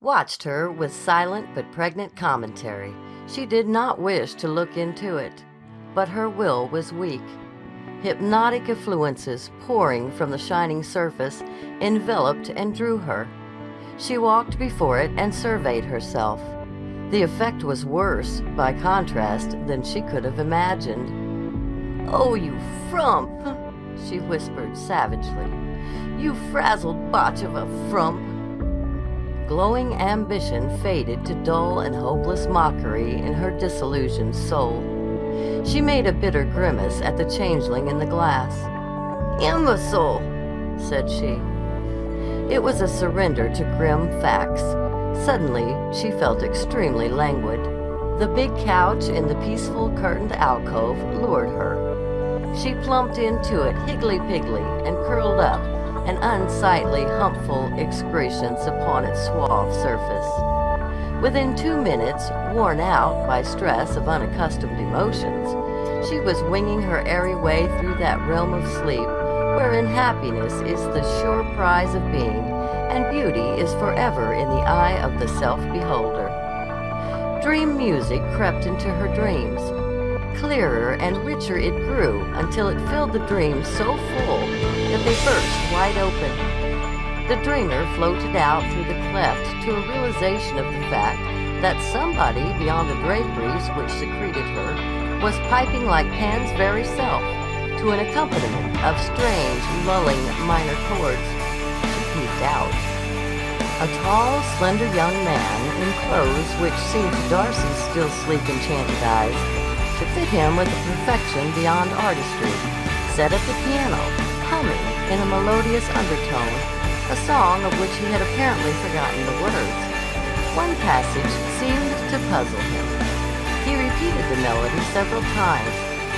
watched her with silent but pregnant commentary. She did not wish to look into it, but her will was weak. Hypnotic effluences pouring from the shining surface enveloped and drew her. She walked before it and surveyed herself. The effect was worse, by contrast, than she could have imagined. "Oh, you frump," she whispered savagely. "You frazzled botch of a frump." Glowing ambition faded to dull and hopeless mockery in her disillusioned soul. She made a bitter grimace at the changeling in the glass. "Imbecile," said she. It was a surrender to grim facts. Suddenly, she felt extremely languid. The big couch in the peaceful curtained alcove lured her. She plumped into it higgly-piggly and curled up, an unsightly, humpful excrescence upon its suave surface. Within 2 minutes, worn out by stress of unaccustomed emotions, she was winging her airy way through that realm of sleep wherein happiness is the sure prize of being, and beauty is forever in the eye of the self-beholder. Dream music crept into her dreams. Clearer and richer it grew until it filled the dreams so full that they burst wide open. The dreamer floated out through the cleft to a realization of the fact that somebody beyond the draperies which secreted her was piping like Pan's very self to an accompaniment of strange, lulling minor chords. She peeped out. A tall, slender young man in clothes which seemed to Darcy's still sleek, enchanted eyes to fit him with a perfection beyond artistry, sat at the piano, humming in a melodious undertone a song of which he had apparently forgotten the words. One passage seemed to puzzle him. He repeated the melody several times,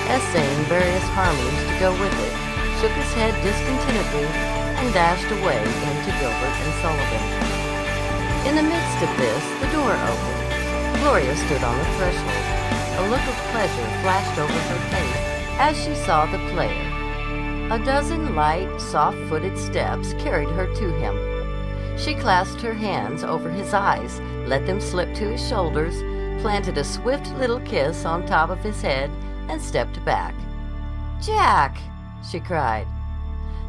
essaying various harmonies to go with it, shook his head discontentedly, and dashed away into Gilbert and Sullivan. In the midst of this, the door opened. Gloria stood on the threshold. A look of pleasure flashed over her face as she saw the player. A dozen light, soft-footed steps carried her to him. She clasped her hands over his eyes, let them slip to his shoulders, planted a swift little kiss on top of his head, and stepped back. "Jack!" she cried.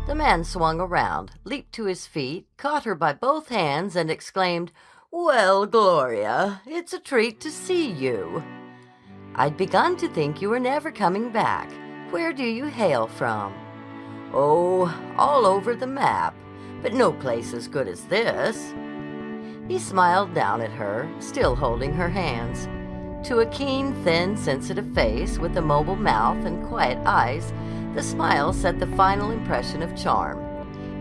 The man swung around, leaped to his feet, caught her by both hands, and exclaimed, "Well, Gloria, it's a treat to see you. I'd begun to think you were never coming back. Where do you hail from?" "Oh, all over the map, but no place as good as this." He smiled down at her, still holding her hands. To a keen, thin, sensitive face with a mobile mouth and quiet eyes, the smile set the final impression of charm.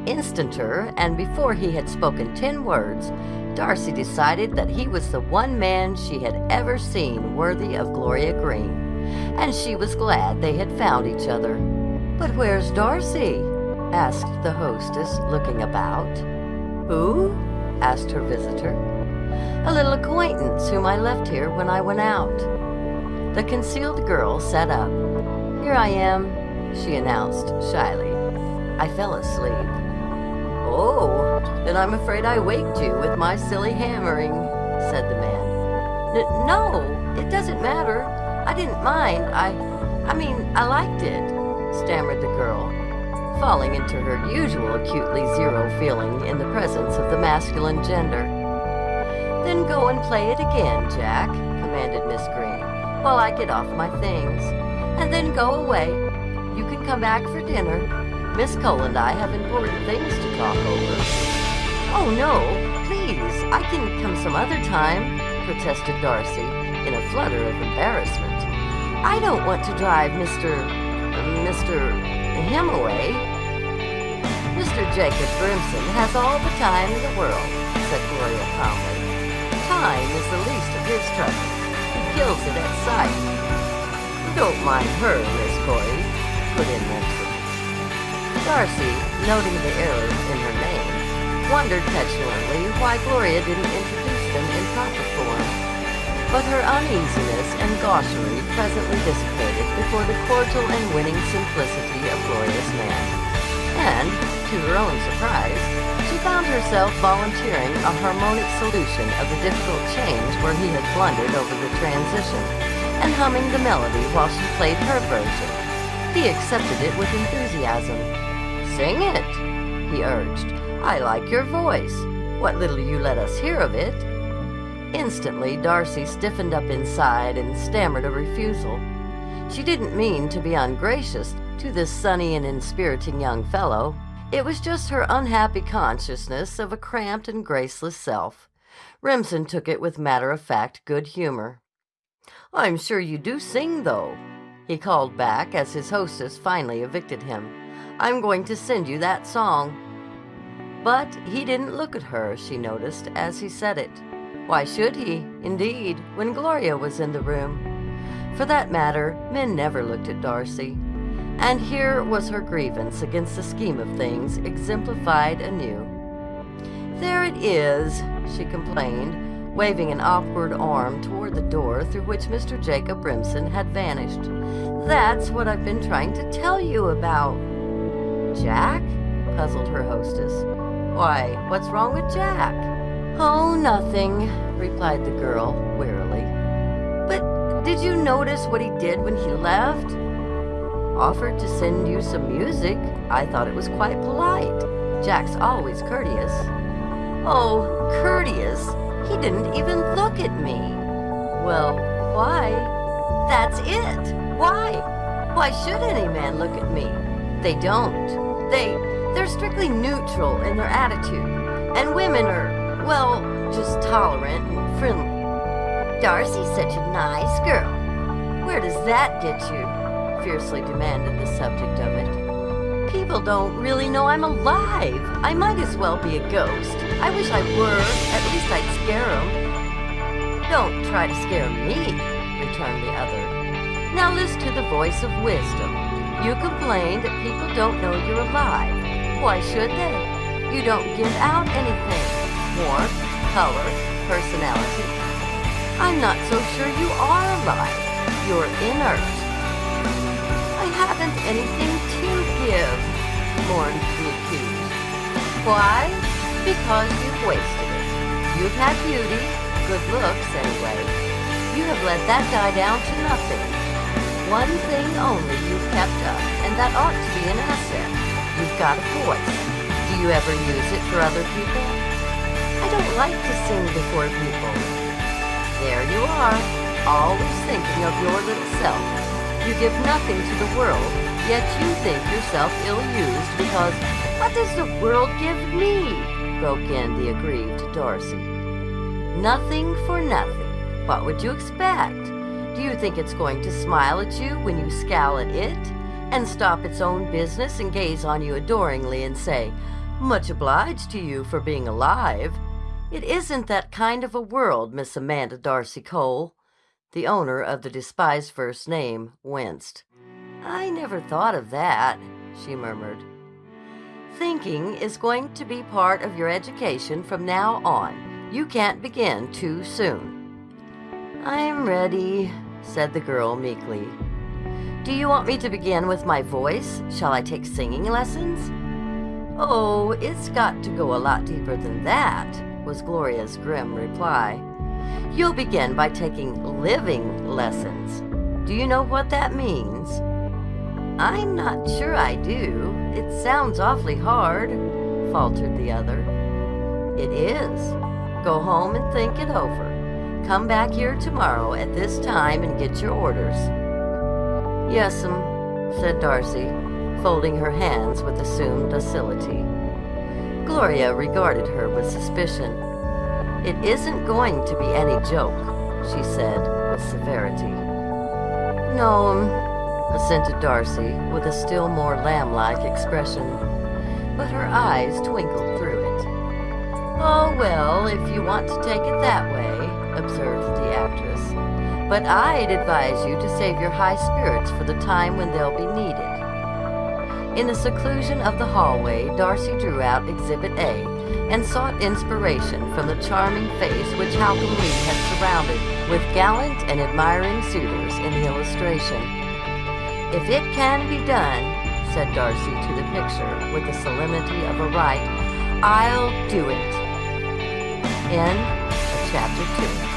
Instanter, and before he had spoken 10 words, Darcy decided that he was the one man she had ever seen worthy of Gloria Greene, and she was glad they had found each other. "But where's Darcy?" asked the hostess, looking about. "Who?" asked her visitor. "A little acquaintance whom I left here when I went out." The concealed girl sat up. "Here I am," she announced shyly. "I fell asleep." "Oh, then I'm afraid I waked you with my silly hammering," said the man. No, it doesn't matter. I didn't mind. I liked it," stammered the girl, falling into her usual acutely zero feeling in the presence of the masculine gender. "Then go and play it again, Jack," commanded Miss Greene, "while I get off my things. And then go away. You can come back for dinner. Miss Cole and I have important things to talk over." "Oh, no, please, I can come some other time," protested Darcy, in a flutter of embarrassment. "I don't want to drive Mr. him away." "Mr. Jacob Grimson has all the time in the world," said Gloria calmly. "Time is the least of his troubles. He kills it at sight." "Don't mind her, Miss Corey," put in Winston. Darcy, noting the error in her name, wondered petulantly why Gloria didn't introduce them in proper form. But her uneasiness and gaucherie presently dissipated before the cordial and winning simplicity of Gloria's man. And, to her own surprise, she found herself volunteering a harmonic solution of the difficult change where he had blundered over the transition, and humming the melody while she played her version. He accepted it with enthusiasm. "Sing it," he urged. "I like your voice. What little you let us hear of it." Instantly, Darcy stiffened up inside and stammered a refusal. She didn't mean to be ungracious to this sunny and inspiriting young fellow. It was just her unhappy consciousness of a cramped and graceless self. Remsen took it with matter-of-fact good humor. "I'm sure you do sing, though," he called back as his hostess finally evicted him. "I'm going to send you that song." But he didn't look at her, she noticed, as he said it. Why should he, indeed, when Gloria was in the room? For that matter, men never looked at Darcy. And here was her grievance against the scheme of things exemplified anew. "There it is," she complained, waving an awkward arm toward the door through which Mr. Jacob Remsen had vanished. "That's what I've been trying to tell you about." "Jack?" puzzled her hostess. "Why, what's wrong with Jack?" "Oh, nothing," replied the girl wearily. "But did you notice what he did when he left?" "Offered to send you some music. I thought it was quite polite. Jack's always courteous." "Oh, courteous? He didn't even look at me." "Well, why?" "That's it. Why? Why should any man look at me? They don't. They're strictly neutral in their attitude. And women are, well, just tolerant and friendly." "Darcy's such a nice girl." "Where does that get you?" fiercely demanded the subject of it. "People don't really know I'm alive. I might as well be a ghost. I wish I were. At least I'd scare 'em." "Don't try to scare me," returned the other. "Now listen to the voice of wisdom. You complain that people don't know you're alive. Why should they? You don't give out anything. Warmth, color, personality. I'm not so sure you are alive. You're inert." "I haven't anything to give," mourned the accused. "Why? Because you've wasted it. You've had beauty, good looks anyway. You have let that die down to nothing. One thing only you've kept up, and that ought to be an asset. You've got a voice. Do you ever use it for other people?" "I don't like to sing before people." "There you are, always thinking of your little self. You give nothing to the world, yet you think yourself ill-used because, what does the world give me?" broke in the aggrieved Darcy. "Nothing for nothing. What would you expect? Do you think it's going to smile at you when you scowl at it, and stop its own business and gaze on you adoringly and say, 'Much obliged to you for being alive'? It isn't that kind of a world, Miss Amanda Darcy Cole." The owner of the despised first name winced. "I never thought of that," she murmured. "Thinking is going to be part of your education from now on. You can't begin too soon." "I'm ready," said the girl meekly. "Do you want me to begin with my voice? Shall I take singing lessons?" "Oh, it's got to go a lot deeper than that," was Gloria's grim reply. "You'll begin by taking living lessons. Do you know what that means?" "I'm not sure I do. It sounds awfully hard," faltered the other. "It is. Go home and think it over. Come back here tomorrow at this time and get your orders." "Yes'm," said Darcy, folding her hands with assumed docility. Gloria regarded her with suspicion. "It isn't going to be any joke," she said with severity. "No'm," assented Darcy with a still more lamb-like expression, but her eyes twinkled through it. "Oh, well, if you want to take it that way," observed the actress. "But I'd advise you to save your high spirits for the time when they'll be needed." In the seclusion of the hallway, Darcy drew out Exhibit A and sought inspiration from the charming face which Halcombe Lee had surrounded with gallant and admiring suitors in the illustration. "If it can be done," said Darcy to the picture with the solemnity of a right. "I'll do it." End of chapter 2.